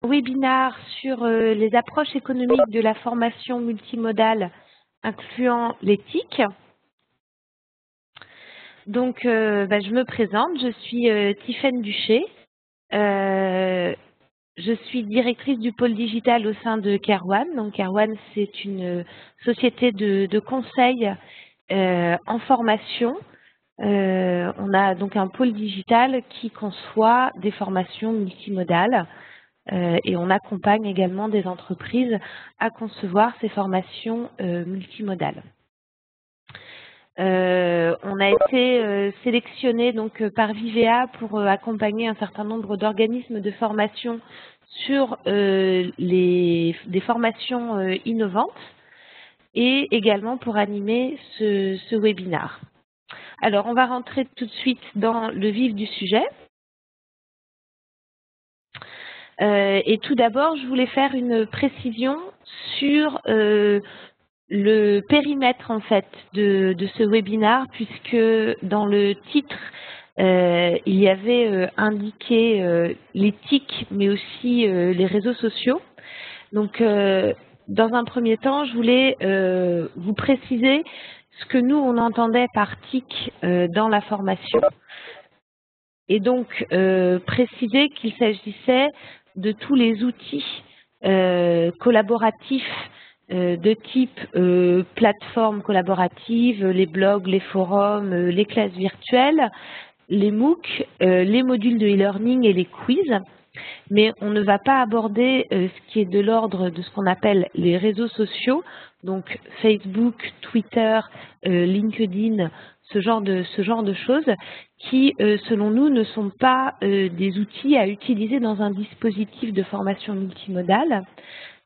Webinaire sur les approches économiques de la formation multimodale incluant l'éthique. Donc, je me présente, je suis Tiffaine Duché. Je suis directrice du pôle digital au sein de Kerwan. Donc, Kerwan, c'est une société de conseil en formation. On a donc un pôle digital qui conçoit des formations multimodales. Et on accompagne également des entreprises à concevoir ces formations multimodales. On a été sélectionné donc par Vivea pour accompagner un certain nombre d'organismes de formation sur des formations innovantes et également pour animer ce webinaire. Alors, on va rentrer tout de suite dans le vif du sujet. Et tout d'abord, je voulais faire une précision sur le périmètre en fait de ce webinaire, puisque dans le titre, il y avait indiqué l'éthique, mais aussi les réseaux sociaux. Donc, dans un premier temps, je voulais vous préciser ce que nous, on entendait par TIC dans la formation. Et donc, préciser qu'il s'agissait de tous les outils collaboratifs de type plateforme collaborative, les blogs, les forums, les classes virtuelles, les MOOC, les modules de e-learning et les quiz. Mais on ne va pas aborder ce qui est de l'ordre de ce qu'on appelle les réseaux sociaux, donc Facebook, Twitter, LinkedIn, ce genre de choses qui, selon nous, ne sont pas des outils à utiliser dans un dispositif de formation multimodale.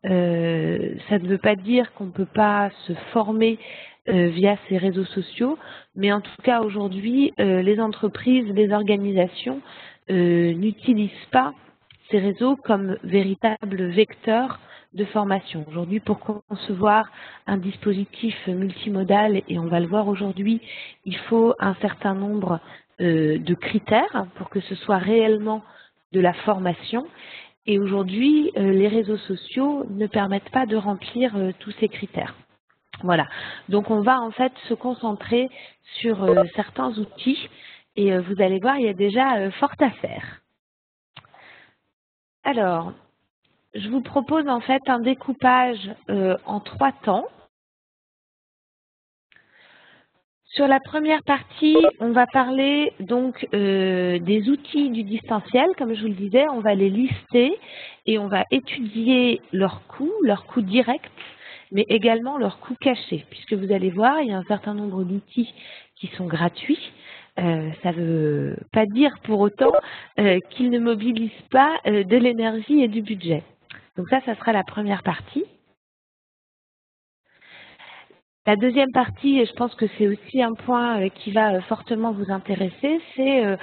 Ça ne veut pas dire qu'on ne peut pas se former via ces réseaux sociaux, mais en tout cas aujourd'hui, les entreprises, les organisations n'utilisent pas ces réseaux comme véritable vecteur de formation. Aujourd'hui, pour concevoir un dispositif multimodal, et on va le voir aujourd'hui, il faut un certain nombre de critères pour que ce soit réellement de la formation. Et aujourd'hui, les réseaux sociaux ne permettent pas de remplir tous ces critères. Voilà. Donc, on va en fait se concentrer sur certains outils et vous allez voir, il y a déjà fort à faire. Alors, je vous propose en fait un découpage en 3 temps. Sur la première partie, on va parler donc des outils du distanciel. Comme je vous le disais, on va les lister et on va étudier leurs coûts directs, mais également leurs coûts cachés. Puisque vous allez voir, il y a un certain nombre d'outils qui sont gratuits. Ça ne veut pas dire pour autant qu'ils ne mobilisent pas de l'énergie et du budget. Donc ça sera la première partie. La deuxième partie, et je pense que c'est aussi un point qui va fortement vous intéresser, c'est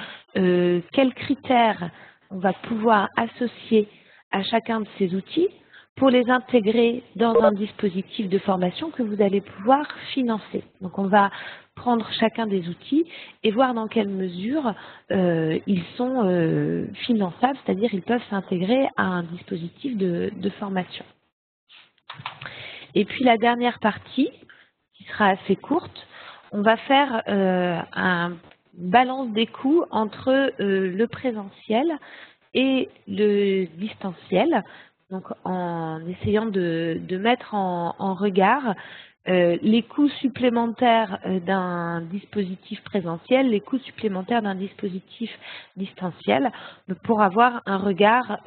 quels critères on va pouvoir associer à chacun de ces outils pour les intégrer dans un dispositif de formation que vous allez pouvoir financer. Donc on va prendre chacun des outils et voir dans quelle mesure ils sont finançables, c'est-à-dire ils peuvent s'intégrer à un dispositif de formation. Et puis la dernière partie, qui sera assez courte, on va faire un balance des coûts entre le présentiel et le distanciel, donc en essayant de mettre en regard les coûts supplémentaires d'un dispositif présentiel, les coûts supplémentaires d'un dispositif distanciel, pour avoir un regard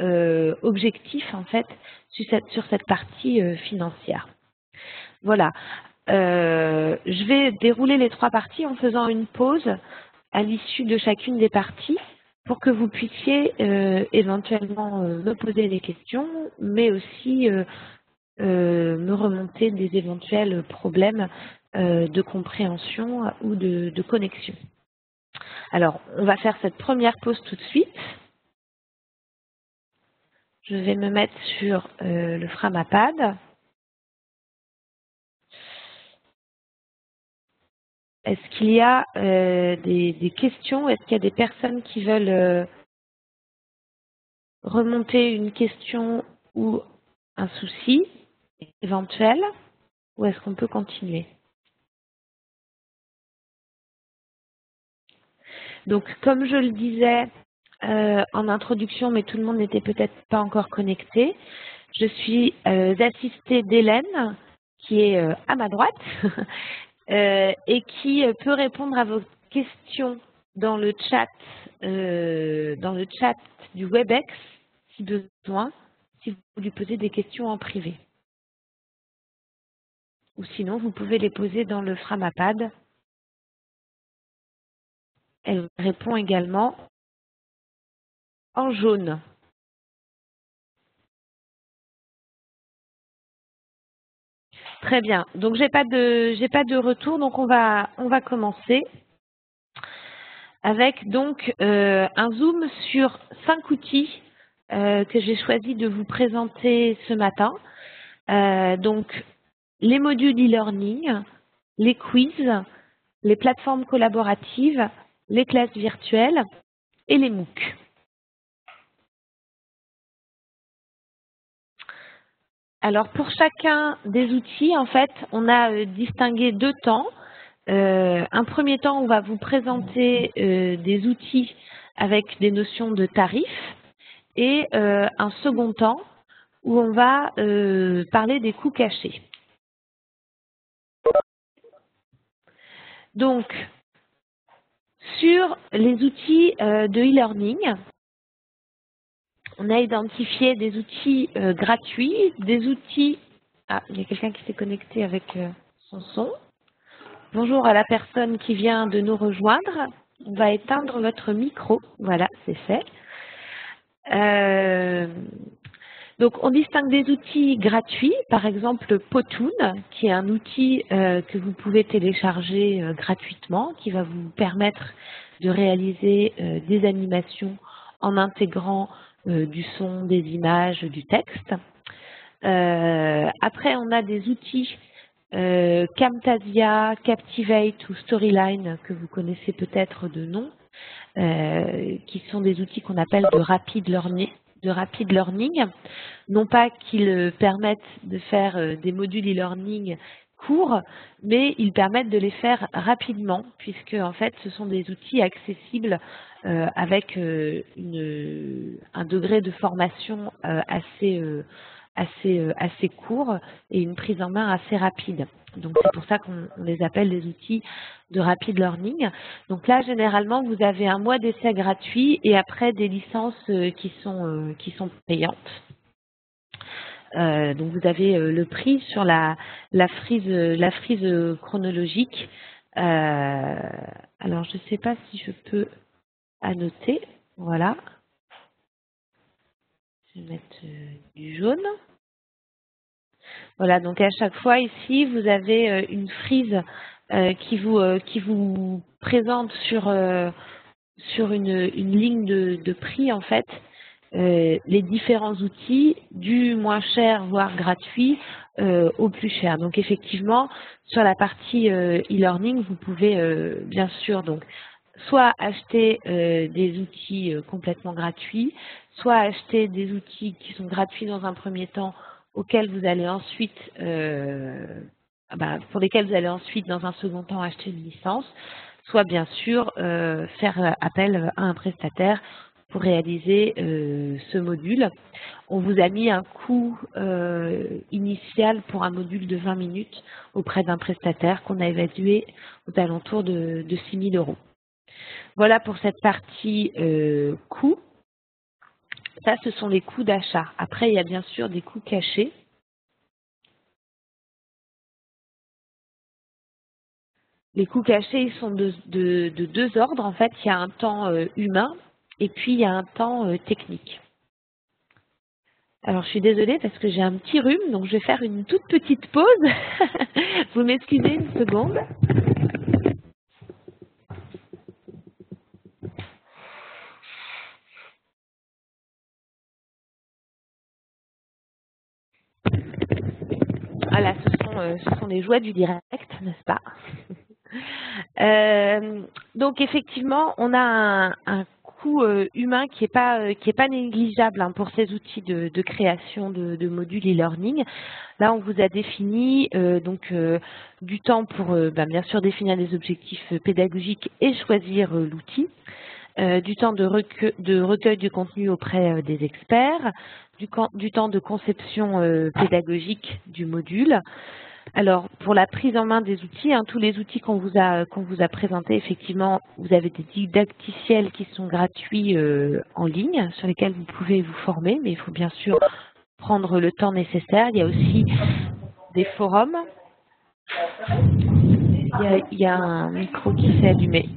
objectif en fait sur cette partie financière. Voilà. Je vais dérouler les 3 parties en faisant une pause à l'issue de chacune des parties pour que vous puissiez éventuellement me poser des questions, mais aussi me remonter des éventuels problèmes de compréhension ou de connexion. Alors, on va faire cette première pause tout de suite. Je vais me mettre sur le Framapad. Est-ce qu'il y a des questions? Est-ce qu'il y a des personnes qui veulent remonter une question ou un souci éventuel, ou est-ce qu'on peut continuer? Donc, comme je le disais en introduction, mais tout le monde n'était peut-être pas encore connecté, je suis assistée d'Hélène, qui est à ma droite, et qui peut répondre à vos questions dans le chat du WebEx, si besoin, si vous lui posez des questions en privé. Ou sinon, vous pouvez les poser dans le Framapad. Elle répond également en jaune. Très bien. Donc j'ai pas de retour, donc on va commencer avec donc un zoom sur 5 outils que j'ai choisi de vous présenter ce matin. Donc les modules e-learning, les quiz, les plateformes collaboratives, les classes virtuelles et les MOOC. Alors pour chacun des outils, en fait, on a distingué 2 temps. Un premier temps, on va vous présenter des outils avec des notions de tarifs et un second temps où on va parler des coûts cachés. Donc, sur les outils de e-learning, on a identifié des outils gratuits, des outils... Ah, il y a quelqu'un qui s'est connecté avec son son. Bonjour à la personne qui vient de nous rejoindre. On va éteindre votre micro. Voilà, c'est fait. Donc, on distingue des outils gratuits, par exemple Potoon, qui est un outil que vous pouvez télécharger gratuitement, qui va vous permettre de réaliser des animations en intégrant du son, des images, du texte. Après, on a des outils Camtasia, Captivate ou Storyline que vous connaissez peut-être de nom, qui sont des outils qu'on appelle de rapid learning, non pas qu'ils permettent de faire des modules e-learning courts, mais ils permettent de les faire rapidement, puisque en fait ce sont des outils accessibles avec un degré de formation assez court et une prise en main assez rapide. Donc c'est pour ça qu'on les appelle des outils de rapid learning. Donc là, généralement, vous avez un mois d'essai gratuit et après des licences qui sont payantes. Donc vous avez le prix sur la frise chronologique. Alors je ne sais pas si je peux annoter. Voilà. Je vais mettre du jaune. Voilà, donc à chaque fois ici, vous avez une frise qui vous présente sur une ligne de prix en fait les différents outils du moins cher voire gratuit au plus cher. Donc effectivement sur la partie e-learning vous pouvez bien sûr donc soit acheter des outils complètement gratuits, soit acheter des outils qui sont gratuits dans un premier temps auxquels vous allez ensuite pour lesquels vous allez ensuite dans un second temps acheter une licence, soit bien sûr faire appel à un prestataire pour réaliser ce module. On vous a mis un coût initial pour un module de 20 minutes auprès d'un prestataire qu'on a évalué aux alentours de 6 000 €. Voilà pour cette partie coût. Ça, ce sont les coûts d'achat. Après, il y a bien sûr des coûts cachés. Les coûts cachés, ils sont de 2 ordres. En fait, il y a un temps humain et puis il y a un temps technique. Alors, je suis désolée parce que j'ai un petit rhume, donc je vais faire une toute petite pause. Vous m'excusez une seconde. Voilà, ce sont les joies du direct, n'est-ce pas? Donc effectivement, on a un coût humain qui est pas négligeable hein, pour ces outils de création de modules e-learning. Là, on vous a défini du temps pour bien sûr définir des objectifs pédagogiques et choisir l'outil. Du temps de recueil du contenu auprès des experts, du temps de conception pédagogique du module. Alors, pour la prise en main des outils, hein, tous les outils qu'on vous a présentés, effectivement, vous avez des didacticiels qui sont gratuits en ligne, sur lesquels vous pouvez vous former, mais il faut bien sûr prendre le temps nécessaire. Il y a aussi des forums. Il y a un micro qui s'est allumé.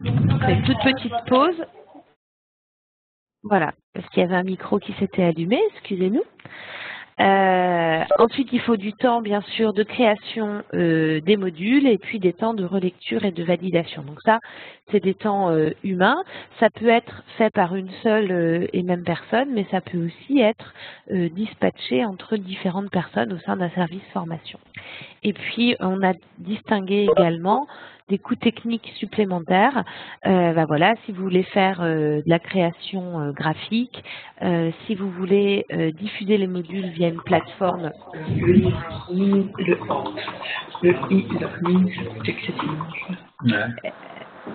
On fait une toute petite pause. Voilà, parce qu'il y avait un micro qui s'était allumé, excusez-nous. Ensuite, il faut du temps, bien sûr, de création des modules et puis des temps de relecture et de validation. Donc ça, c'est des temps humains. Ça peut être fait par une seule et même personne, mais ça peut aussi être dispatché entre différentes personnes au sein d'un service formation. Et puis, on a distingué également des coûts techniques supplémentaires. Voilà, si vous voulez faire de la création graphique, si vous voulez diffuser les modules via une plateforme. Le e-learning, c'est excessivement cher.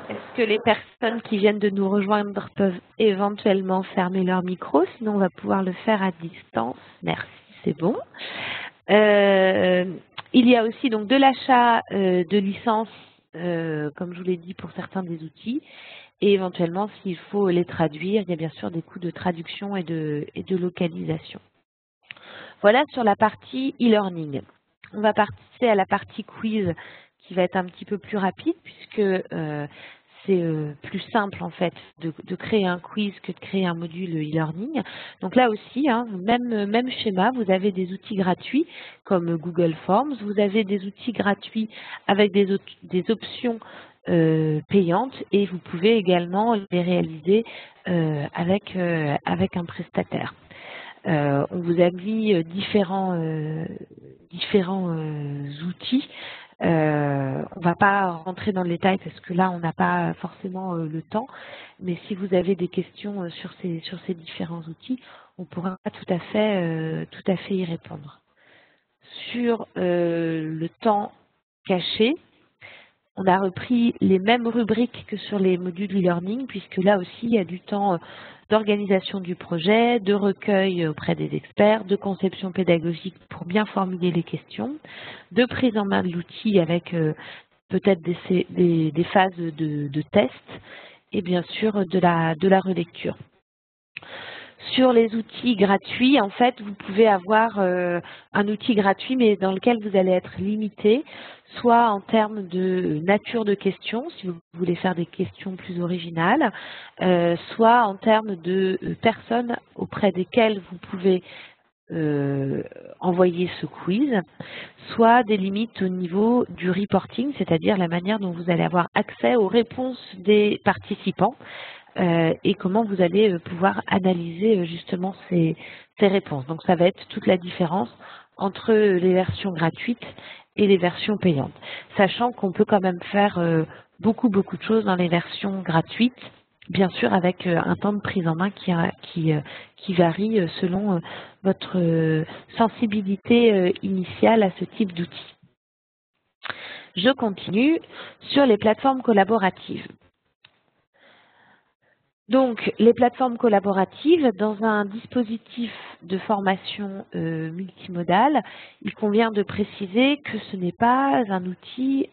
Est-ce que les personnes qui viennent de nous rejoindre peuvent éventuellement fermer leur micro? Sinon, on va pouvoir le faire à distance. Merci, c'est bon. Il y a aussi donc de l'achat de licences, comme je vous l'ai dit, pour certains des outils. Et éventuellement, s'il faut les traduire, il y a bien sûr des coûts de traduction et de localisation. Voilà sur la partie e-learning. On va passer à la partie quiz qui va être un petit peu plus rapide puisque c'est plus simple en fait de créer un quiz que de créer un module e-learning. Donc là aussi, hein, même schéma, vous avez des outils gratuits comme Google Forms, vous avez des outils gratuits avec des options payantes et vous pouvez également les réaliser avec un prestataire. On vous a mis différents outils. On ne va pas rentrer dans le détail parce que là, on n'a pas forcément le temps. Mais si vous avez des questions sur ces différents outils, on pourra tout à fait y répondre. Sur le temps caché, on a repris les mêmes rubriques que sur les modules e-learning, puisque là aussi, il y a du temps d'organisation du projet, de recueil auprès des experts, de conception pédagogique pour bien formuler les questions, de prise en main de l'outil avec peut-être des phases de test et bien sûr de la relecture. Sur les outils gratuits, en fait, vous pouvez avoir un outil gratuit, mais dans lequel vous allez être limité, soit en termes de nature de questions, si vous voulez faire des questions plus originales, soit en termes de personnes auprès desquelles vous pouvez envoyer ce quiz, soit des limites au niveau du reporting, c'est-à-dire la manière dont vous allez avoir accès aux réponses des participants. Et comment vous allez pouvoir analyser justement ces réponses. Donc ça va être toute la différence entre les versions gratuites et les versions payantes. Sachant qu'on peut quand même faire beaucoup de choses dans les versions gratuites, bien sûr avec un temps de prise en main qui varie selon votre sensibilité initiale à ce type d'outils. Je continue sur les plateformes collaboratives. Donc, les plateformes collaboratives, dans un dispositif de formation multimodale, il convient de préciser que ce n'est pas un outil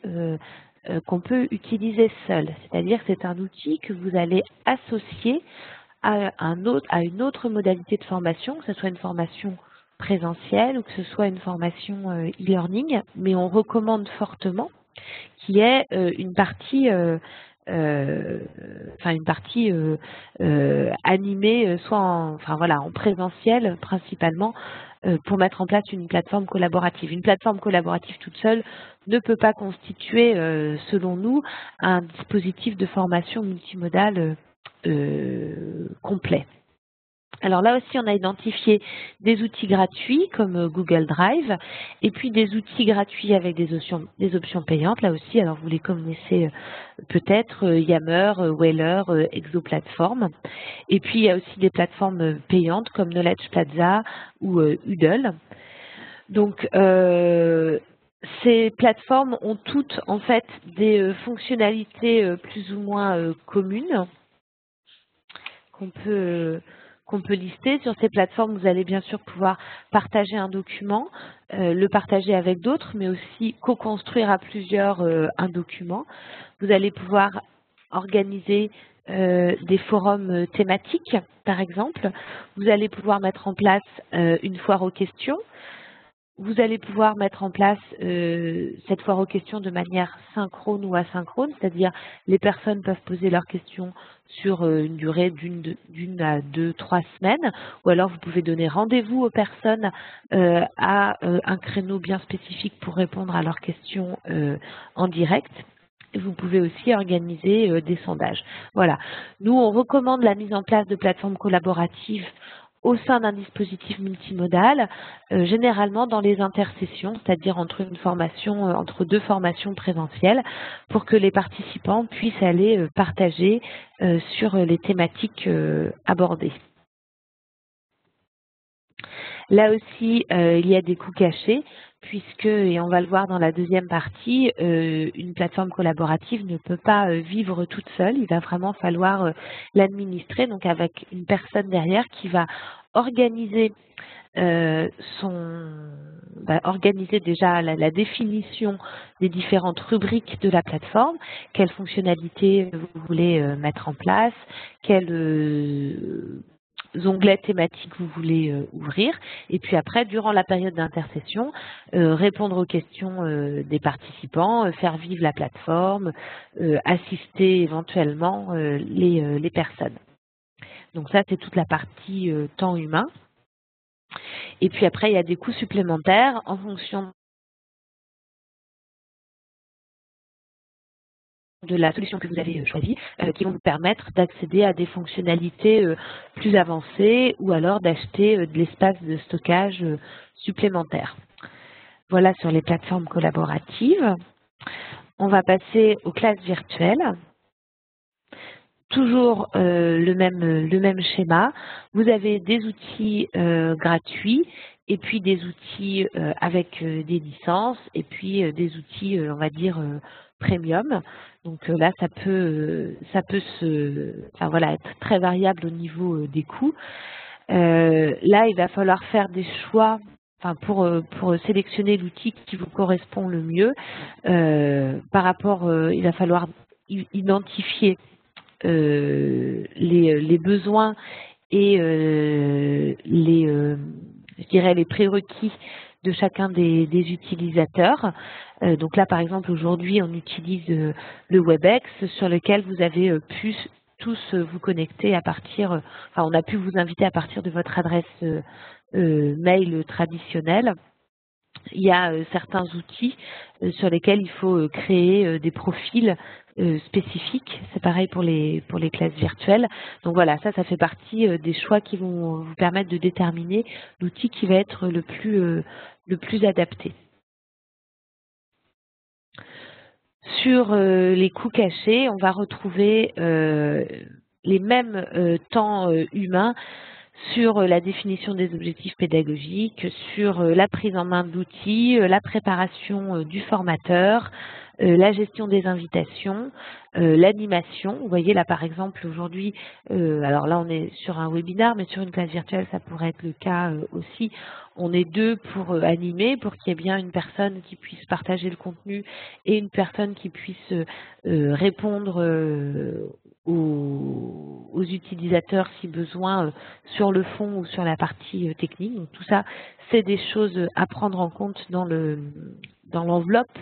qu'on peut utiliser seul. C'est-à-dire que c'est un outil que vous allez associer à une autre modalité de formation, que ce soit une formation présentielle ou que ce soit une formation e-learning, mais on recommande fortement qu'il y ait une partie animée, soit en présentiel principalement, pour mettre en place une plateforme collaborative. Une plateforme collaborative toute seule ne peut pas constituer, selon nous, un dispositif de formation multimodale complet. Alors là aussi, on a identifié des outils gratuits comme Google Drive et puis des outils gratuits avec des options payantes. Là aussi, alors vous les connaissez peut-être, Yammer, Whaler, Exoplatform. Et puis, il y a aussi des plateformes payantes comme Knowledge Plaza ou Udl. Donc, ces plateformes ont toutes en fait des fonctionnalités plus ou moins communes qu'on peut lister. Sur ces plateformes, vous allez bien sûr pouvoir partager un document, le partager avec d'autres, mais aussi co-construire à plusieurs un document. Vous allez pouvoir organiser des forums thématiques, par exemple. Vous allez pouvoir mettre en place une foire aux questions. Vous allez pouvoir mettre en place cette foire aux questions de manière synchrone ou asynchrone, c'est-à-dire les personnes peuvent poser leurs questions sur une durée d'une à 2, 3 semaines, ou alors vous pouvez donner rendez-vous aux personnes à un créneau bien spécifique pour répondre à leurs questions en direct. Vous pouvez aussi organiser des sondages. Voilà. Nous, on recommande la mise en place de plateformes collaboratives au sein d'un dispositif multimodal, généralement dans les intersessions, c'est-à-dire entre entre deux formations présentielles, pour que les participants puissent aller partager sur les thématiques abordées. Là aussi, il y a des coûts cachés, puisque, et on va le voir dans la deuxième partie, une plateforme collaborative ne peut pas vivre toute seule. Il va vraiment falloir l'administrer, donc avec une personne derrière qui va organiser organiser déjà la définition des différentes rubriques de la plateforme, quelles fonctionnalités vous voulez mettre en place, quelles onglets thématiques vous voulez ouvrir, et puis après, durant la période d'intercession, répondre aux questions des participants, faire vivre la plateforme, assister éventuellement les personnes. Donc ça, c'est toute la partie temps humain. Et puis après, il y a des coûts supplémentaires en fonction de la solution que vous avez choisie, qui vont vous permettre d'accéder à des fonctionnalités plus avancées ou alors d'acheter de l'espace de stockage supplémentaire. Voilà sur les plateformes collaboratives. On va passer aux classes virtuelles. Toujours le même schéma. Vous avez des outils gratuits et puis des outils avec des licences et puis des outils, on va dire, premium. Donc là, ça peut être très variable au niveau des coûts. Là, il va falloir faire des choix. Pour sélectionner l'outil qui vous correspond le mieux, par rapport, il va falloir identifier les besoins et je dirais les prérequis de chacun des utilisateurs. Donc là, par exemple, aujourd'hui, on utilise le WebEx sur lequel vous avez pu tous vous connecter à partir, on a pu vous inviter à partir de votre adresse mail traditionnelle. Il y a certains outils sur lesquels il faut créer des profils spécifiques. C'est pareil pour les classes virtuelles. Donc voilà, ça fait partie des choix qui vont vous permettre de déterminer l'outil qui va être le plus adapté. Sur les coûts cachés, on va retrouver les mêmes temps humains sur la définition des objectifs pédagogiques, sur la prise en main d'outils, la préparation du formateur, la gestion des invitations, l'animation. Vous voyez là par exemple aujourd'hui, alors là on est sur un webinaire, mais sur une classe virtuelle ça pourrait être le cas aussi. On est deux pour animer, pour qu'il y ait bien une personne qui puisse partager le contenu et une personne qui puisse répondre aux utilisateurs si besoin sur le fond ou sur la partie technique. Donc tout ça, c'est des choses à prendre en compte dans l'enveloppe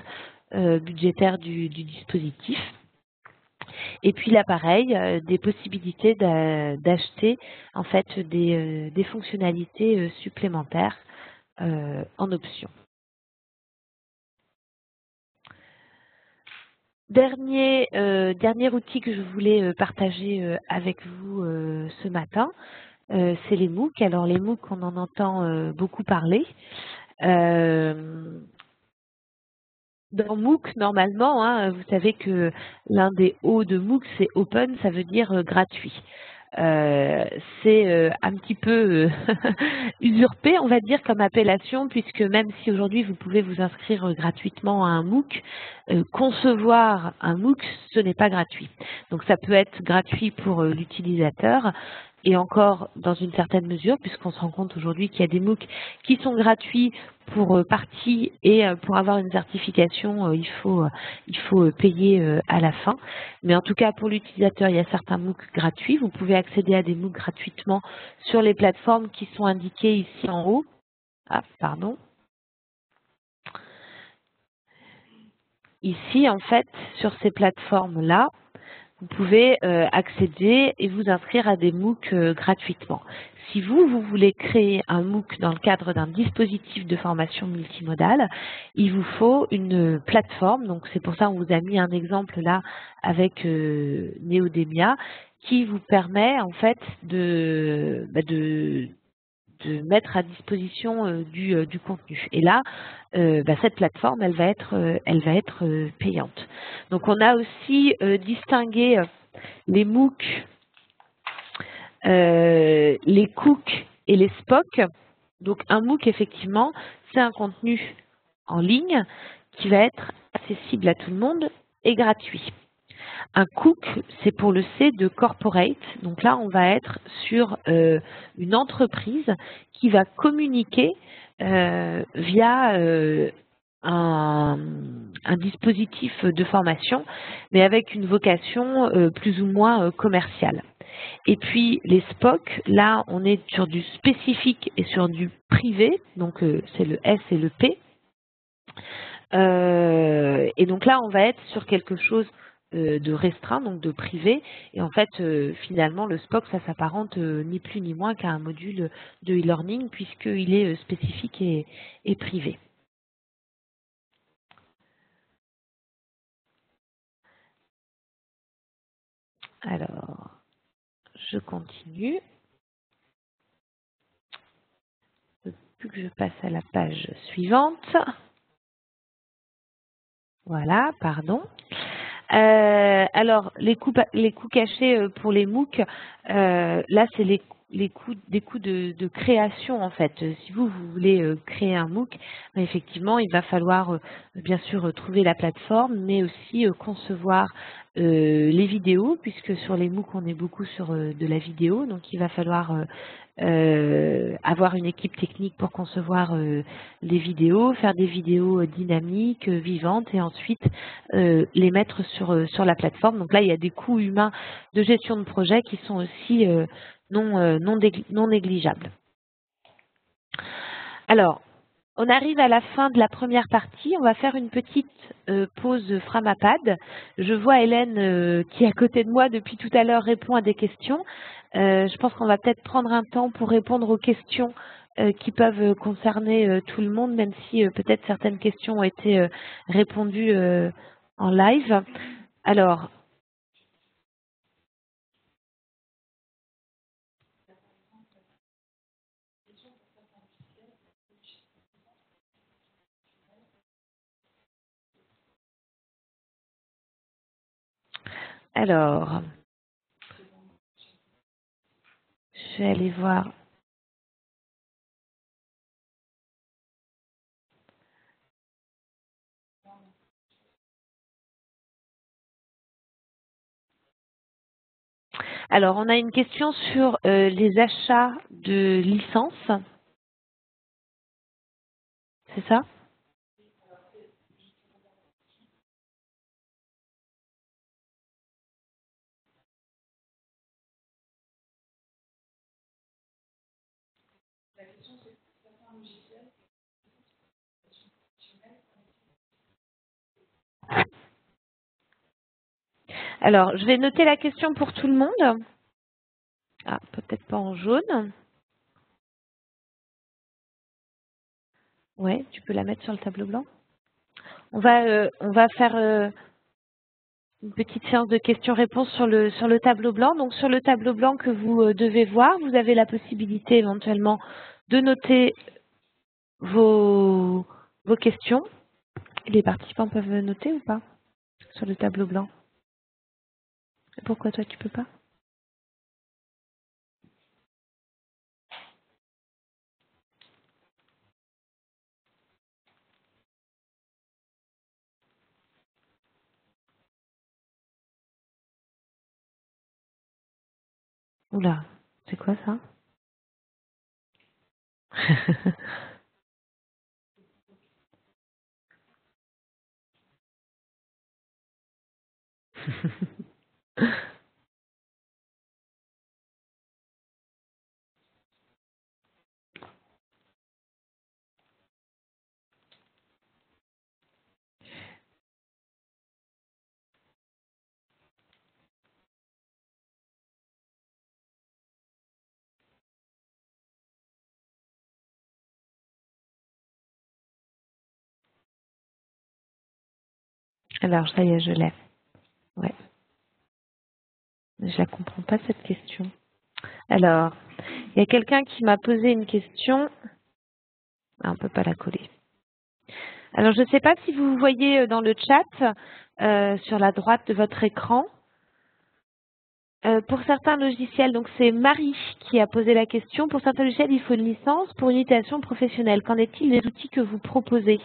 budgétaire du dispositif. Et puis là, pareil, des possibilités d'acheter en fait des fonctionnalités supplémentaires en option. Dernier outil que je voulais partager avec vous ce matin, c'est les MOOC. Alors les MOOC, on en entend beaucoup parler. Dans MOOC, normalement, hein, vous savez que l'un des O de MOOC, c'est open, ça veut dire gratuit. C'est un petit peu usurpé, on va dire, comme appellation, puisque même si aujourd'hui vous pouvez vous inscrire gratuitement à un MOOC, concevoir un MOOC, ce n'est pas gratuit. Donc ça peut être gratuit pour l'utilisateur, et encore dans une certaine mesure, puisqu'on se rend compte aujourd'hui qu'il y a des MOOC qui sont gratuits pour partie, et pour avoir une certification, il faut payer à la fin. Mais en tout cas, pour l'utilisateur, il y a certains MOOC gratuits. Vous pouvez accéder à des MOOC gratuitement sur les plateformes qui sont indiquées ici en haut. Ah, pardon. Ici, en fait, sur ces plateformes-là, vous pouvez accéder et vous inscrire à des MOOC gratuitement. Si vous voulez créer un MOOC dans le cadre d'un dispositif de formation multimodale, il vous faut une plateforme. Donc c'est pour ça qu'on vous a mis un exemple là avec Neodemia qui vous permet en fait de mettre à disposition du contenu. Et là, cette plateforme, elle va être payante. Donc on a aussi distingué les MOOC, les Cook et les SPOC. Donc un MOOC, effectivement, c'est un contenu en ligne qui va être accessible à tout le monde et gratuit. Un Cook, c'est pour le C de corporate. Donc là, on va être sur une entreprise qui va communiquer via un dispositif de formation, mais avec une vocation plus ou moins commerciale. Et puis les SPOC, là, on est sur du spécifique et sur du privé. Donc c'est le S et le P. Et donc là, on va être sur quelque chose de restreint, donc de privé. Et en fait, finalement, le SPOC, ça s'apparente ni plus ni moins qu'à un module de e-learning puisqu'il est spécifique et privé. Alors, je continue. Il ne faut plus que je passe à la page suivante. Voilà, pardon. Alors, les coûts cachés pour les MOOC, là, c'est des coûts de création, en fait. Si vous voulez créer un MOOC, effectivement, il va falloir, bien sûr, trouver la plateforme, mais aussi concevoir les vidéos, puisque sur les MOOC, on est beaucoup sur de la vidéo, donc il va falloir avoir une équipe technique pour concevoir les vidéos, faire des vidéos dynamiques, vivantes, et ensuite les mettre sur la plateforme. Donc là, il y a des coûts humains de gestion de projet qui sont aussi non négligeables. Alors, on arrive à la fin de la première partie. On va faire une petite pause Framapad. Je vois Hélène qui est à côté de moi depuis tout à l'heure répond à des questions. Je pense qu'on va peut-être prendre un temps pour répondre aux questions qui peuvent concerner tout le monde, même si peut-être certaines questions ont été répondues en live. Alors, je vais aller voir. Alors, on a une question sur les achats de licences. C'est ça? Alors, je vais noter la question pour tout le monde. Ah, peut-être pas en jaune. Ouais, tu peux la mettre sur le tableau blanc. On va faire une petite séance de questions-réponses sur le tableau blanc. Donc sur le tableau blanc que vous devez voir, vous avez la possibilité éventuellement de noter vos questions. Les participants peuvent noter ou pas sur le tableau blanc? Et pourquoi toi tu peux pas? Oula, c'est quoi ça? Alors, ça y est, je l'ai. Ouais. Je la comprends pas cette question. Alors, il y a quelqu'un qui m'a posé une question. Ah, on peut pas la coller. Alors, je ne sais pas si vous voyez dans le chat, sur la droite de votre écran, pour certains logiciels, donc c'est Marie qui a posé la question, pour certains logiciels, il faut une licence pour une utilisation professionnelle. Qu'en est-il des outils que vous proposez?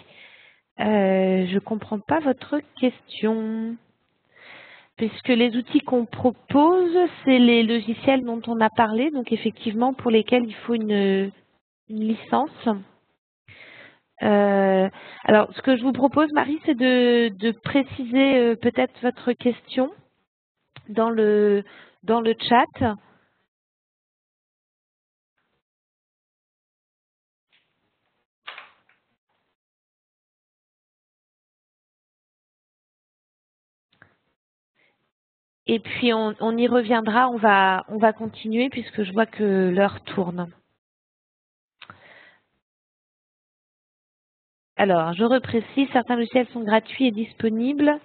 Je ne comprends pas votre question. Puisque les outils qu'on propose, c'est les logiciels dont on a parlé, donc effectivement pour lesquels il faut une licence. Alors, ce que je vous propose, Marie, c'est de préciser peut-être votre question dans le chat. Et puis on y reviendra, on va continuer puisque je vois que l'heure tourne. Alors, je reprécise, certains logiciels sont gratuits et disponibles.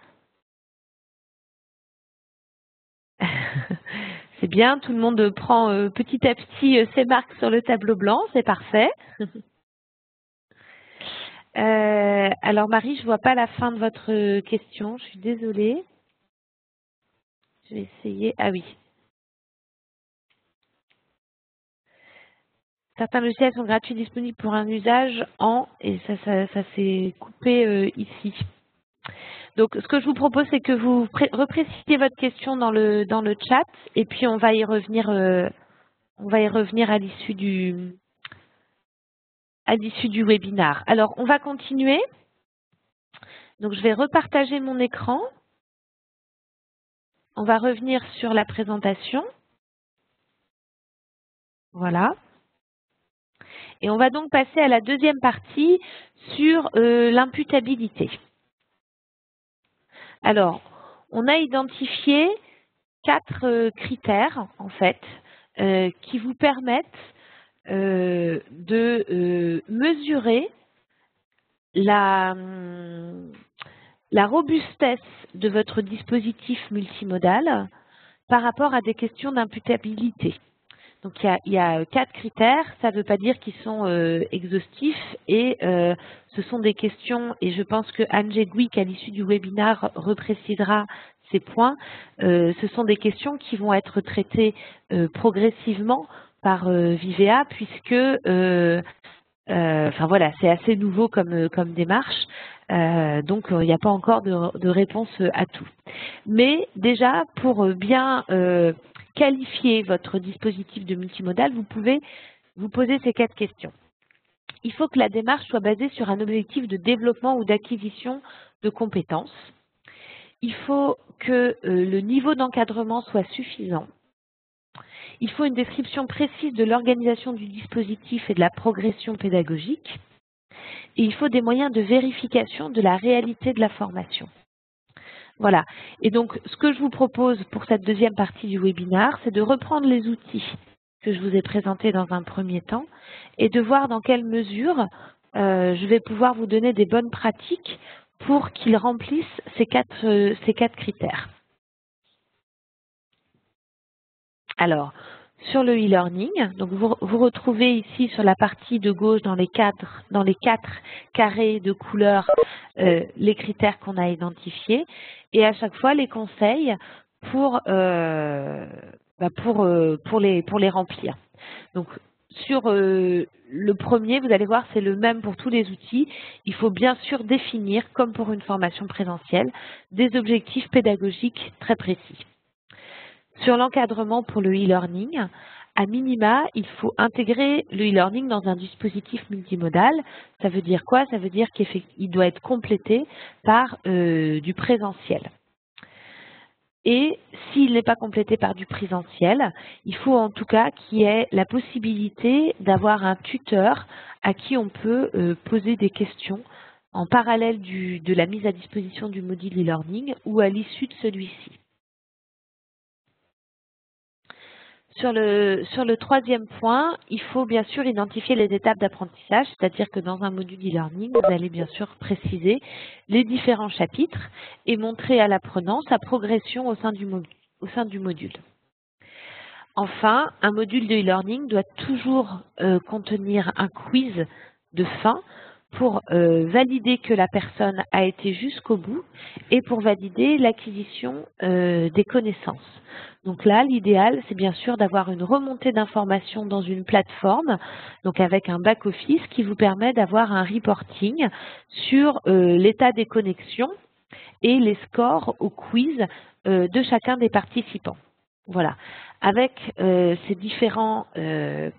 C'est bien, tout le monde prend petit à petit ses marques sur le tableau blanc, c'est parfait. Alors Marie, je ne vois pas la fin de votre question, je suis désolée. Je vais essayer. Ah oui. Certains logiciels sont gratuits disponibles pour un usage en... Et ça s'est coupé ici. Donc ce que je vous propose, c'est que vous reprécisiez votre question dans le chat et puis on va y revenir à l'issue du webinaire. Alors on va continuer. Donc je vais repartager mon écran. On va revenir sur la présentation. Voilà. Et on va donc passer à la deuxième partie sur l'imputabilité. Alors, on a identifié 4 critères, en fait, qui vous permettent de mesurer la robustesse de votre dispositif multimodal par rapport à des questions d'imputabilité. Donc il y a 4 critères, ça ne veut pas dire qu'ils sont exhaustifs et ce sont des questions, et je pense que Anne Jedwick, à l'issue du webinaire, reprécisera ces points. Ce sont des questions qui vont être traitées progressivement par Vivea puisque enfin voilà, c'est assez nouveau comme démarche, donc il n'y a pas encore de réponse à tout. Mais déjà, pour bien qualifier votre dispositif de multimodal, vous pouvez vous poser ces 4 questions. Il faut que la démarche soit basée sur un objectif de développement ou d'acquisition de compétences. Il faut que le niveau d'encadrement soit suffisant. Il faut une description précise de l'organisation du dispositif et de la progression pédagogique. Et il faut des moyens de vérification de la réalité de la formation. Voilà. Et donc, ce que je vous propose pour cette deuxième partie du webinaire, c'est de reprendre les outils que je vous ai présentés dans un premier temps et de voir dans quelle mesure je vais pouvoir vous donner des bonnes pratiques pour qu'ils remplissent ces quatre critères. Alors, sur le e-learning, donc vous retrouvez ici sur la partie de gauche dans les quatre carrés de couleurs les critères qu'on a identifiés et à chaque fois les conseils pour les remplir. Donc sur le premier, vous allez voir, c'est le même pour tous les outils. Il faut bien sûr définir, comme pour une formation présentielle, des objectifs pédagogiques très précis. Sur l'encadrement pour le e-learning, à minima, il faut intégrer le e-learning dans un dispositif multimodal. Ça veut dire quoi? Ça veut dire qu'il doit être complété par du présentiel. Et s'il n'est pas complété par du présentiel, il faut en tout cas qu'il y ait la possibilité d'avoir un tuteur à qui on peut poser des questions en parallèle de la mise à disposition du module e-learning ou à l'issue de celui-ci. Sur le troisième point, il faut bien sûr identifier les étapes d'apprentissage, c'est-à-dire que dans un module e-learning, vous allez bien sûr préciser les différents chapitres et montrer à l'apprenant sa progression au sein du module. Enfin, un module de e-learning doit toujours contenir un quiz de fin pour valider que la personne a été jusqu'au bout et pour valider l'acquisition des connaissances. Donc là, l'idéal, c'est bien sûr d'avoir une remontée d'informations dans une plateforme, donc avec un back-office qui vous permet d'avoir un reporting sur l'état des connexions et les scores au quiz de chacun des participants. Voilà. Avec ces différents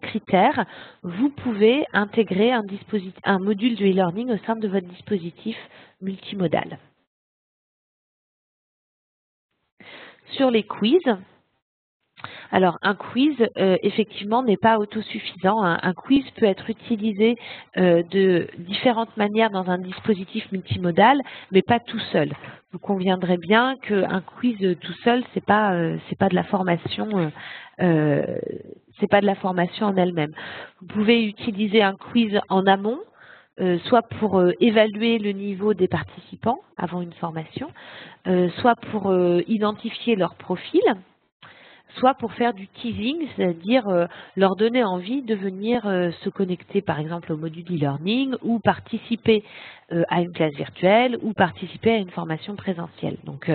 critères, vous pouvez intégrer un module de e-learning au sein de votre dispositif multimodal. Sur les quiz, alors un quiz effectivement n'est pas autosuffisant. Un quiz peut être utilisé de différentes manières dans un dispositif multimodal, mais pas tout seul. Vous conviendrez bien qu'un quiz tout seul, c'est pas de la formation. C'est pas de la formation en elle-même. Vous pouvez utiliser un quiz en amont, soit pour évaluer le niveau des participants avant une formation, soit pour identifier leur profil, soit pour faire du teasing, c'est-à-dire leur donner envie de venir se connecter par exemple au module e-learning ou participer à une classe virtuelle ou participer à une formation présentielle. Donc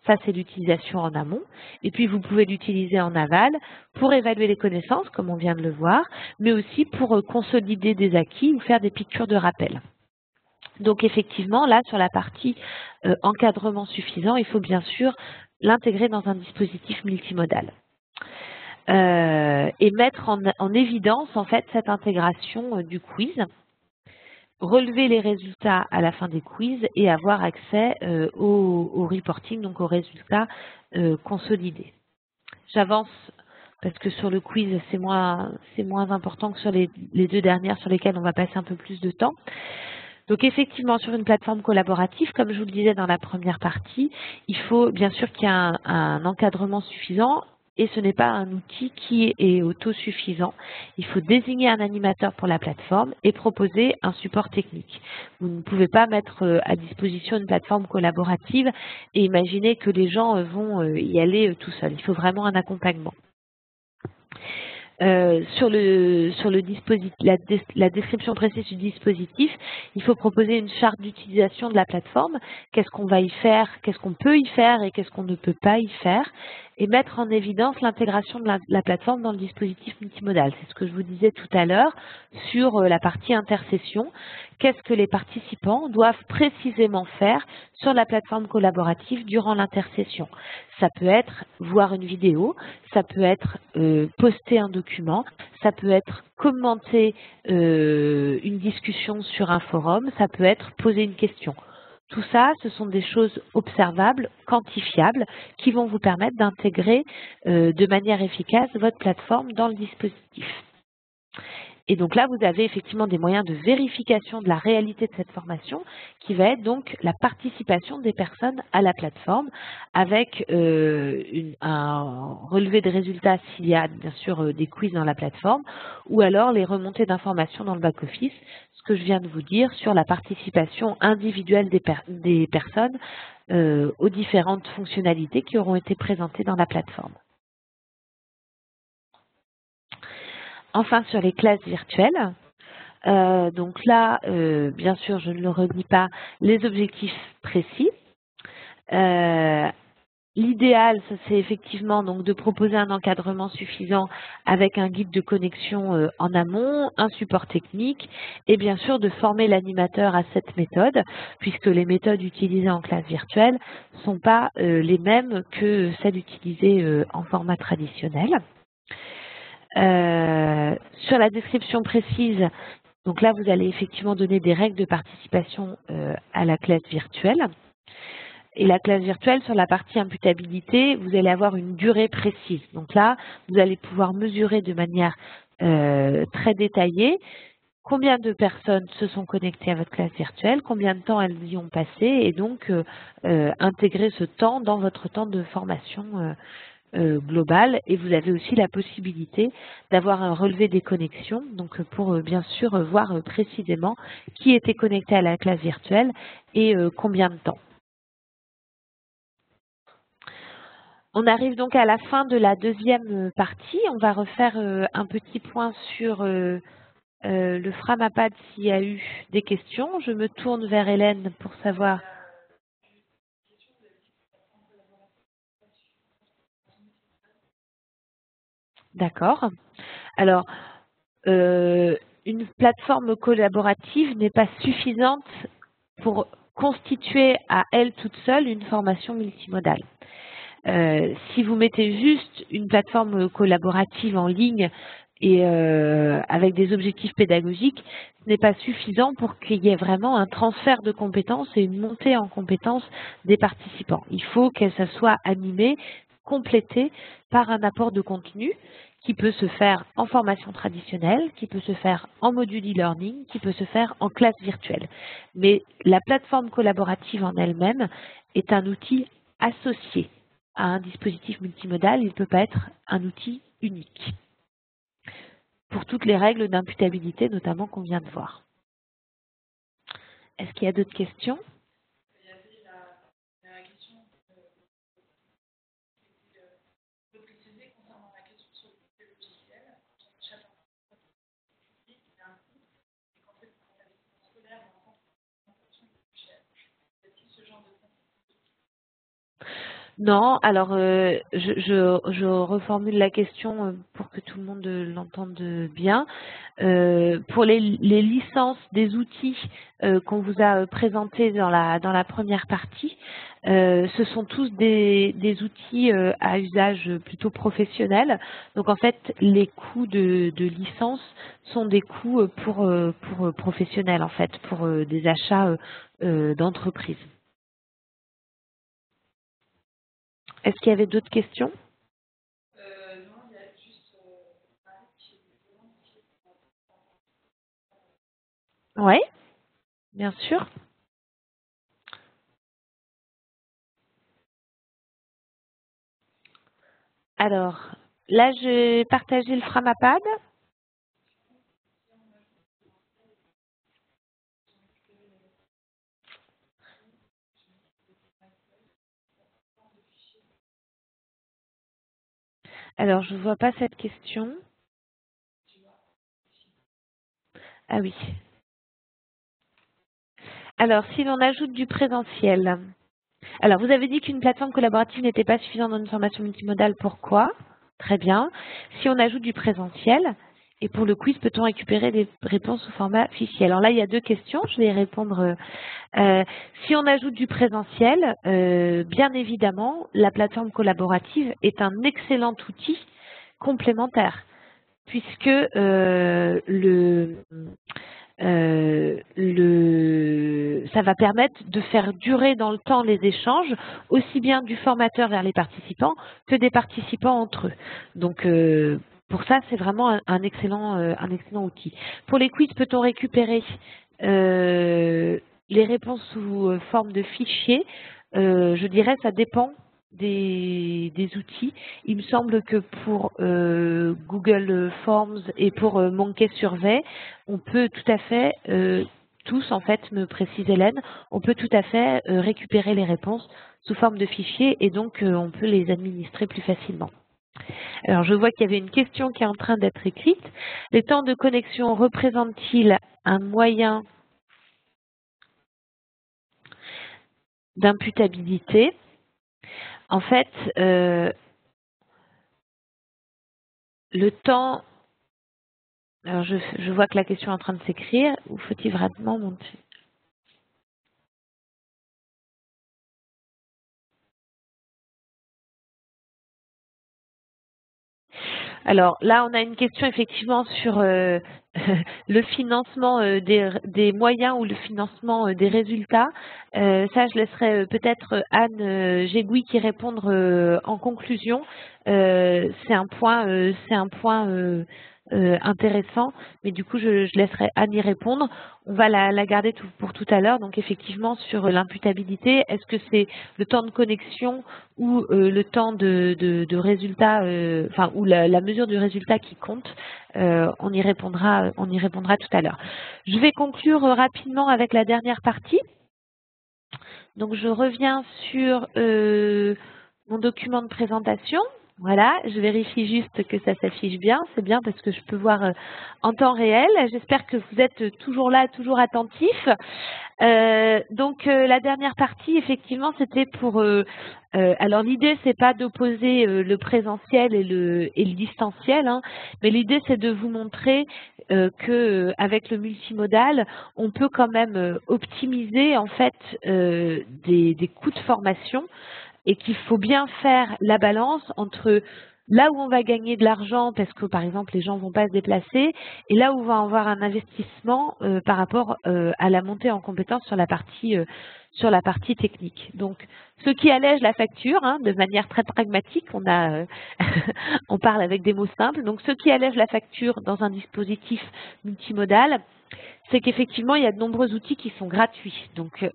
ça, c'est l'utilisation en amont. Et puis, vous pouvez l'utiliser en aval pour évaluer les connaissances, comme on vient de le voir, mais aussi pour consolider des acquis ou faire des piqûres de rappel. Donc, effectivement, là, sur la partie encadrement suffisant, il faut bien sûr l'intégrer dans un dispositif multimodal. Et mettre en évidence, en fait, cette intégration du quiz, relever les résultats à la fin des quiz et avoir accès au reporting, donc aux résultats consolidés. J'avance parce que sur le quiz, c'est moins important que sur les deux dernières sur lesquelles on va passer un peu plus de temps. Donc effectivement, sur une plateforme collaborative, comme je vous le disais dans la première partie, il faut bien sûr qu'il y ait un encadrement suffisant. Et ce n'est pas un outil qui est autosuffisant. Il faut désigner un animateur pour la plateforme et proposer un support technique. Vous ne pouvez pas mettre à disposition une plateforme collaborative et imaginer que les gens vont y aller tout seuls. Il faut vraiment un accompagnement. Sur la description précise du dispositif, il faut proposer une charte d'utilisation de la plateforme. Qu'est-ce qu'on va y faire, qu'est-ce qu'on peut y faire et qu'est-ce qu'on ne peut pas y faire, et mettre en évidence l'intégration de la plateforme dans le dispositif multimodal. C'est ce que je vous disais tout à l'heure sur la partie intercession. Qu'est-ce que les participants doivent précisément faire sur la plateforme collaborative durant l'intercession? Ça peut être voir une vidéo, ça peut être poster un document, ça peut être commenter une discussion sur un forum, ça peut être poser une question. Tout ça, ce sont des choses observables, quantifiables, qui vont vous permettre d'intégrer de manière efficace votre plateforme dans le dispositif. Et donc là, vous avez effectivement des moyens de vérification de la réalité de cette formation qui va être donc la participation des personnes à la plateforme avec un relevé de résultats s'il y a bien sûr des quiz dans la plateforme ou alors les remontées d'informations dans le back-office, ce que je viens de vous dire sur la participation individuelle des personnes aux différentes fonctionnalités qui auront été présentées dans la plateforme. Enfin, sur les classes virtuelles, donc là, bien sûr, je ne le redis pas, les objectifs précis. L'idéal, c'est effectivement donc de proposer un encadrement suffisant avec un guide de connexion en amont, un support technique et bien sûr de former l'animateur à cette méthode puisque les méthodes utilisées en classe virtuelle ne sont pas les mêmes que celles utilisées en format traditionnel. Sur la description précise, donc là vous allez effectivement donner des règles de participation à la classe virtuelle. Et la classe virtuelle, sur la partie imputabilité, vous allez avoir une durée précise. Donc là, vous allez pouvoir mesurer de manière très détaillée combien de personnes se sont connectées à votre classe virtuelle, combien de temps elles y ont passé, et donc intégrer ce temps dans votre temps de formation globale. Et vous avez aussi la possibilité d'avoir un relevé des connexions, donc pour bien sûr voir précisément qui était connecté à la classe virtuelle et combien de temps. On arrive donc à la fin de la deuxième partie. On va refaire un petit point sur le Framapad s'il y a eu des questions. Je me tourne vers Hélène pour savoir. D'accord. Alors, une plateforme collaborative n'est pas suffisante pour constituer à elle toute seule une formation multimodale. Si vous mettez juste une plateforme collaborative en ligne et avec des objectifs pédagogiques, ce n'est pas suffisant pour qu'il y ait vraiment un transfert de compétences et une montée en compétences des participants. Il faut que ça soit animé, complété par un apport de contenu qui peut se faire en formation traditionnelle, qui peut se faire en module e-learning, qui peut se faire en classe virtuelle. Mais la plateforme collaborative en elle-même est un outil associé à un dispositif multimodal, il ne peut pas être un outil unique. Pour toutes les règles d'imputabilité, notamment qu'on vient de voir. Est-ce qu'il y a d'autres questions? Non, alors je reformule la question pour que tout le monde l'entende bien. Pour les licences des outils qu'on vous a présentés dans la première partie, ce sont tous des outils à usage plutôt professionnel. Donc en fait, les coûts de licence sont des coûts pour professionnels, en fait, pour des achats d'entreprise. Est-ce qu'il y avait d'autres questions? Non, il y a juste Oui, bien sûr. Alors, là, j'ai partagé le Framapad. Alors, je ne vois pas cette question. Ah oui. Alors, si l'on ajoute du présentiel. Alors, vous avez dit qu'une plateforme collaborative n'était pas suffisante dans une formation multimodale. Pourquoi? Très bien. Si on ajoute du présentiel, et pour le quiz, peut-on récupérer des réponses sous format fichier? Alors là, il y a deux questions. Je vais y répondre. Si on ajoute du présentiel, bien évidemment, la plateforme collaborative est un excellent outil complémentaire, puisque ça va permettre de faire durer dans le temps les échanges, aussi bien du formateur vers les participants que des participants entre eux. Donc, pour ça, c'est vraiment un excellent outil. Pour les quiz, peut-on récupérer les réponses sous forme de fichiers? Je dirais ça dépend des outils. Il me semble que pour Google Forms et pour Monkey Survey, on peut tout à fait, tous en fait, me précise Hélène, on peut tout à fait récupérer les réponses sous forme de fichiers et donc on peut les administrer plus facilement. Alors, je vois qu'il y avait une question qui est en train d'être écrite. Les temps de connexion représentent-ils un moyen d'imputabilité? En fait, le temps... Alors, je vois que la question est en train de s'écrire. Ou faut-il vraiment monter? Alors là, on a une question effectivement sur le financement des moyens ou le financement des résultats. Ça, je laisserai peut-être Anne Gégoui qui répondre en conclusion. C'est un point intéressant, mais du coup, je laisserai Anne y répondre. On va la garder pour tout à l'heure. Donc effectivement, sur l'imputabilité, est-ce que c'est le temps de connexion ou le temps de résultat, enfin ou la mesure du résultat qui compte? On y répondra tout à l'heure. Je vais conclure rapidement avec la dernière partie. Donc je reviens sur mon document de présentation. Voilà, je vérifie juste que ça s'affiche bien. C'est bien parce que je peux voir en temps réel. J'espère que vous êtes toujours là, toujours attentifs. Donc la dernière partie, effectivement, c'était pour. Alors l'idée, c'est pas d'opposer le présentiel et le distanciel, hein, mais l'idée, c'est de vous montrer que avec le multimodal, on peut quand même optimiser en fait des coûts de formation et qu'il faut bien faire la balance entre là où on va gagner de l'argent parce que par exemple les gens vont pas se déplacer et là où on va avoir un investissement par rapport à la montée en compétence sur la partie technique. Donc ce qui allège la facture, hein, de manière très pragmatique, on parle avec des mots simples. Donc ce qui allège la facture dans un dispositif multimodal, c'est qu'effectivement, il y a de nombreux outils qui sont gratuits. Donc,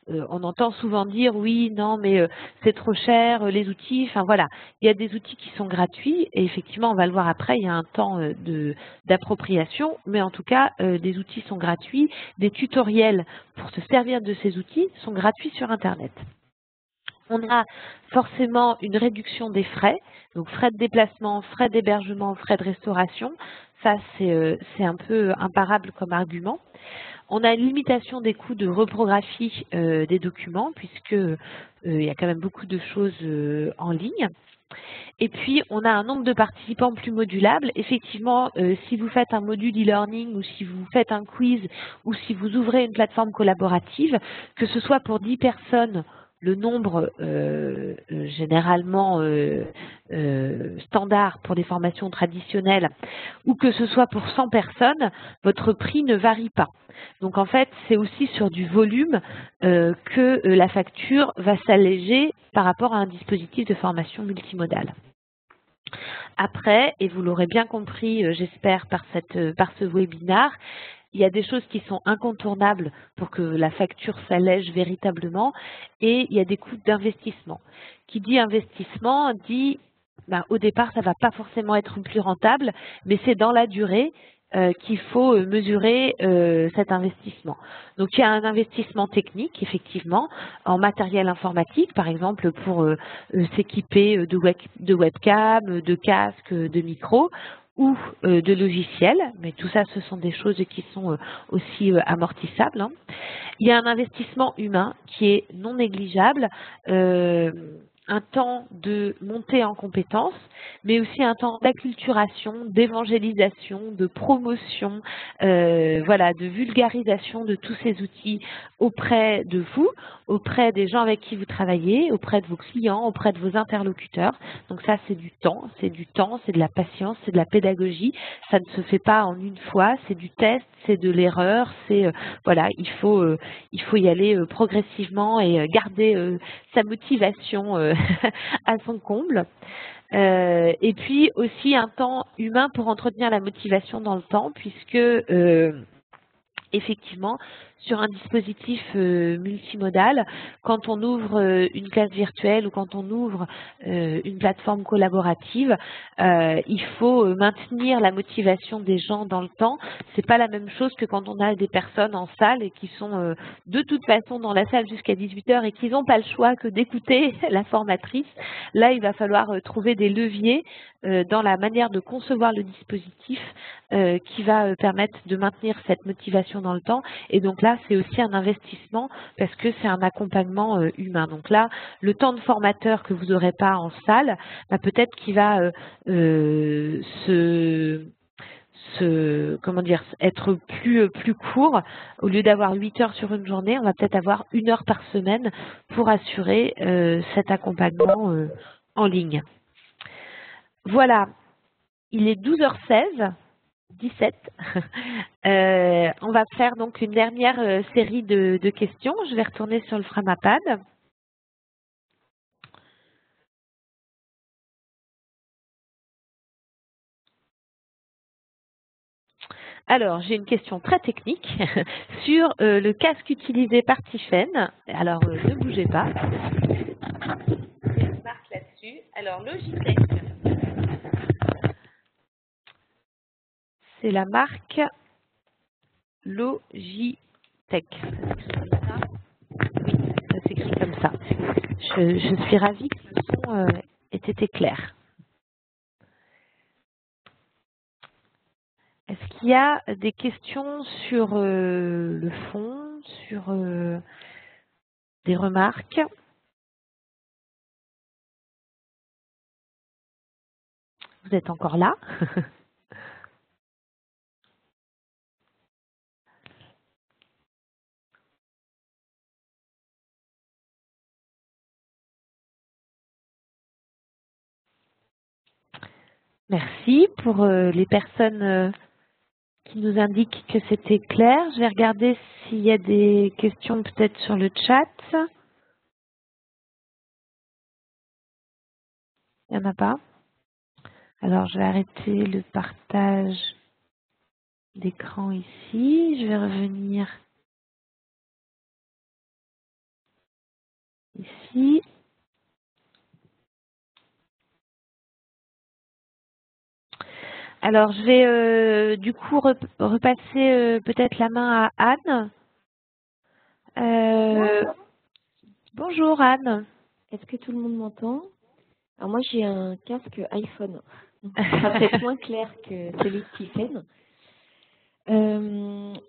on entend souvent dire, oui, non, mais c'est trop cher, les outils. Enfin, voilà, il y a des outils qui sont gratuits et effectivement, on va le voir après, il y a un temps d'appropriation. Mais en tout cas, des outils sont gratuits. Des tutoriels pour se servir de ces outils sont gratuits sur Internet. On a forcément une réduction des frais, donc frais de déplacement, frais d'hébergement, frais de restauration. Ça, c'est un peu imparable comme argument. On a une limitation des coûts de reprographie des documents, puisque il y a quand même beaucoup de choses en ligne. Et puis, on a un nombre de participants plus modulable. Effectivement, si vous faites un module e-learning ou si vous faites un quiz ou si vous ouvrez une plateforme collaborative, que ce soit pour 10 personnes, le nombre généralement standard pour des formations traditionnelles, ou que ce soit pour 100 personnes, votre prix ne varie pas. Donc en fait, c'est aussi sur du volume que la facture va s'alléger par rapport à un dispositif de formation multimodale. Après, et vous l'aurez bien compris, j'espère, par ce webinaire, il y a des choses qui sont incontournables pour que la facture s'allège véritablement et il y a des coûts d'investissement. Qui dit investissement dit, au départ, ça ne va pas forcément être plus rentable, mais c'est dans la durée qu'il faut mesurer cet investissement. Donc il y a un investissement technique, effectivement, en matériel informatique, par exemple pour s'équiper de webcam, de casques, de micros, ou de logiciels, mais tout ça, ce sont des choses qui sont aussi amortissables, hein. Il y a un investissement humain qui est non négligeable, un temps de montée en compétences, mais aussi un temps d'acculturation, d'évangélisation, de promotion, voilà, de vulgarisation de tous ces outils auprès de vous, auprès des gens avec qui vous travaillez, auprès de vos clients, auprès de vos interlocuteurs. Donc ça, c'est du temps, c'est de la patience, c'est de la pédagogie. Ça ne se fait pas en une fois, c'est du test, c'est de l'erreur, c'est voilà, il faut y aller progressivement et garder sa motivation à son comble. Et puis aussi un temps humain pour entretenir la motivation dans le temps, puisque effectivement, sur un dispositif multimodal, quand on ouvre une classe virtuelle ou quand on ouvre une plateforme collaborative, il faut maintenir la motivation des gens dans le temps. C'est pas la même chose que quand on a des personnes en salle et qui sont de toute façon dans la salle jusqu'à 18 heures et qui n'ont pas le choix que d'écouter la formatrice. Là, il va falloir trouver des leviers dans la manière de concevoir le dispositif qui va permettre de maintenir cette motivation dans le temps. Et donc là, c'est aussi un investissement parce que c'est un accompagnement humain. Donc là, le temps de formateur que vous n'aurez pas en salle, bah, peut-être qu'il va comment dire, être plus court. Au lieu d'avoir 8 heures sur une journée, on va peut-être avoir 1 heure par semaine pour assurer cet accompagnement en ligne. Voilà, il est 12h16. 17. On va faire donc une dernière série de questions. Je vais retourner sur le Framapad. Alors, j'ai une question très technique sur le casque utilisé par Tiffaine. Alors, ne bougez pas. Je marque là-dessus. Alors, Logitech. C'est la marque Logitech. Oui, ça s'écrit comme ça. Je suis ravie que le son ait été clair. Est-ce qu'il y a des questions sur le fond, sur des remarques? Vous êtes encore là? Merci pour les personnes qui nous indiquent que c'était clair. Je vais regarder s'il y a des questions peut-être sur le chat. Il n'y en a pas? Alors, je vais arrêter le partage d'écran ici. Je vais revenir ici. Alors, je vais du coup repasser peut-être la main à Anne. Bonjour Anne. Est-ce que tout le monde m'entend? Alors moi j'ai un casque iPhone, donc ça sera peut-être moins clair que celui de Tiffaine.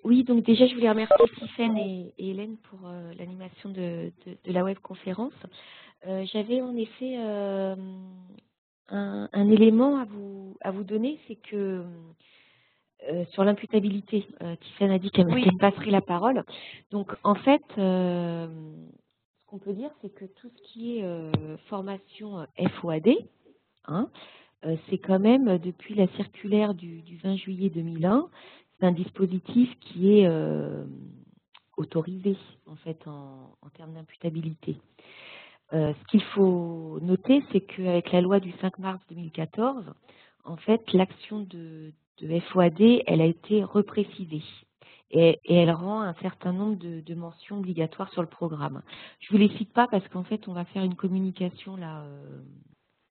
Oui, donc déjà je voulais remercier Tiffaine et Hélène pour l'animation de la webconférence. J'avais en effet un élément à vous donner, c'est que sur l'imputabilité, Tiffaine a dit qu'elle me passerait la parole. Donc en fait, ce qu'on peut dire, c'est que tout ce qui est formation FOAD, hein, c'est quand même depuis la circulaire du 20 juillet 2001, c'est un dispositif qui est autorisé en fait en termes d'imputabilité. Ce qu'il faut noter, c'est qu'avec la loi du 5 mars 2014, en fait, l'action de FOAD, elle a été reprécisée et elle rend un certain nombre de mentions obligatoires sur le programme. Je vous les cite pas parce qu'en fait, on va faire une communication là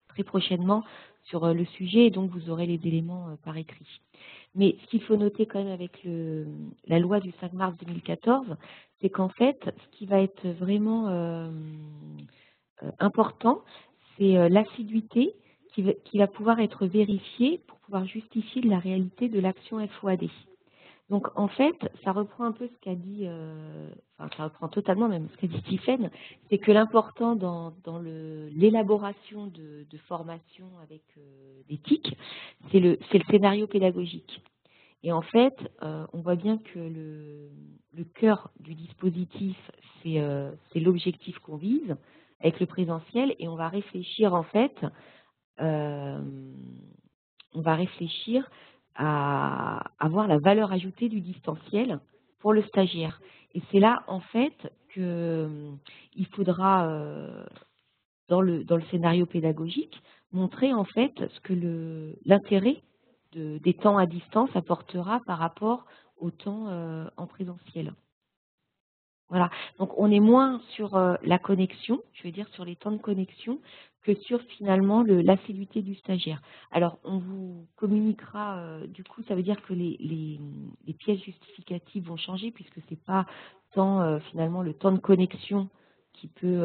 très prochainement sur le sujet et donc vous aurez les éléments par écrit. Mais ce qu'il faut noter quand même avec la loi du 5 mars 2014, c'est qu'en fait, ce qui va être vraiment important, c'est l'assiduité qui va pouvoir être vérifiée pour pouvoir justifier de la réalité de l'action FOAD. Donc en fait, ça reprend un peu ce qu'a dit, enfin ça reprend totalement même ce qu'a dit Tiffaine, c'est que l'important dans l'élaboration de formation avec des TIC, c'est le scénario pédagogique. Et en fait, on voit bien que le cœur du dispositif, c'est l'objectif qu'on vise avec le présentiel, et on va réfléchir en fait, à avoir la valeur ajoutée du distanciel pour le stagiaire. Et c'est là en fait qu'il faudra dans le scénario pédagogique montrer en fait ce que l'intérêt des temps à distance apportera par rapport au temps en présentiel. Voilà. Donc on est moins sur la connexion, je veux dire sur les temps de connexion, que sur finalement l'assiduité du stagiaire. Alors on vous communiquera, du coup ça veut dire que les pièces justificatives vont changer puisque c'est pas tant finalement le temps de connexion qui peut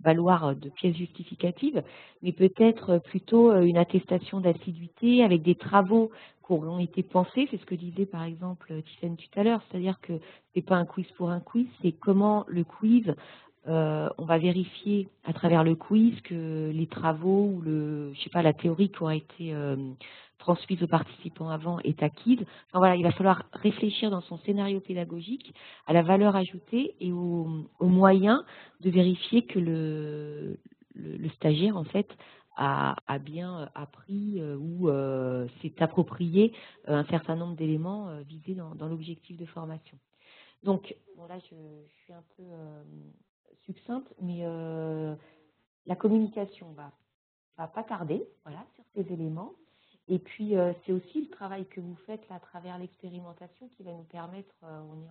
valoir de pièces justificatives, mais peut-être plutôt une attestation d'assiduité avec des travaux qui auront été pensés, c'est ce que disait par exemple Tiffany tout à l'heure, c'est-à-dire que c'est pas un quiz pour un quiz, c'est comment le quiz, on va vérifier à travers le quiz que les travaux ou je sais pas, la théorie qui aura été transmise aux participants avant est acquise. Enfin, voilà, il va falloir réfléchir dans son scénario pédagogique à la valeur ajoutée et aux moyens de vérifier que le stagiaire en fait a bien appris ou s'est approprié un certain nombre d'éléments visés dans l'objectif de formation. Donc, bon là je suis un peu succincte, mais la communication va pas tarder, voilà, sur ces éléments. Et puis c'est aussi le travail que vous faites là, à travers l'expérimentation qui va nous permettre, on est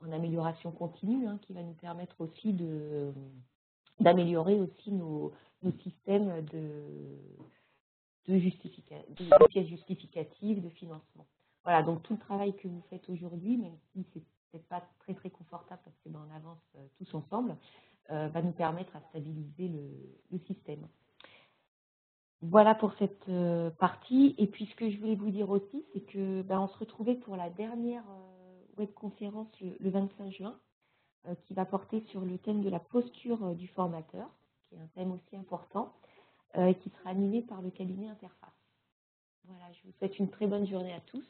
en amélioration continue, hein, qui va nous permettre aussi d'améliorer aussi nos systèmes de pièces justificatives, de financement. Voilà, donc tout le travail que vous faites aujourd'hui, même si c'est peut-être pas très très confortable parce que on avance tous ensemble, va nous permettre à stabiliser le système. Voilà pour cette partie. Et puis ce que je voulais vous dire aussi, c'est que on se retrouvait pour la dernière webconférence le 25 juin, qui va porter sur le thème de la posture du formateur, qui est un thème aussi important, qui sera animé par le cabinet Interface. Voilà, je vous souhaite une très bonne journée à tous.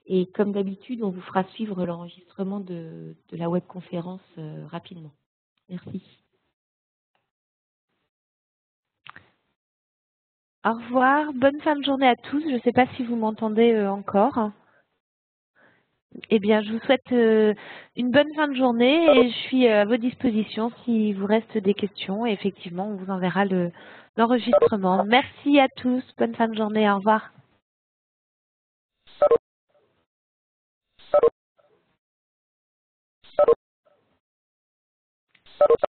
Et comme d'habitude, on vous fera suivre l'enregistrement de la webconférence rapidement. Merci. Au revoir, bonne fin de journée à tous. Je ne sais pas si vous m'entendez encore. Eh bien, je vous souhaite une bonne fin de journée et je suis à vos dispositions si vous reste des questions. Et effectivement, on vous enverra l'enregistrement. Merci à tous, bonne fin de journée, au revoir.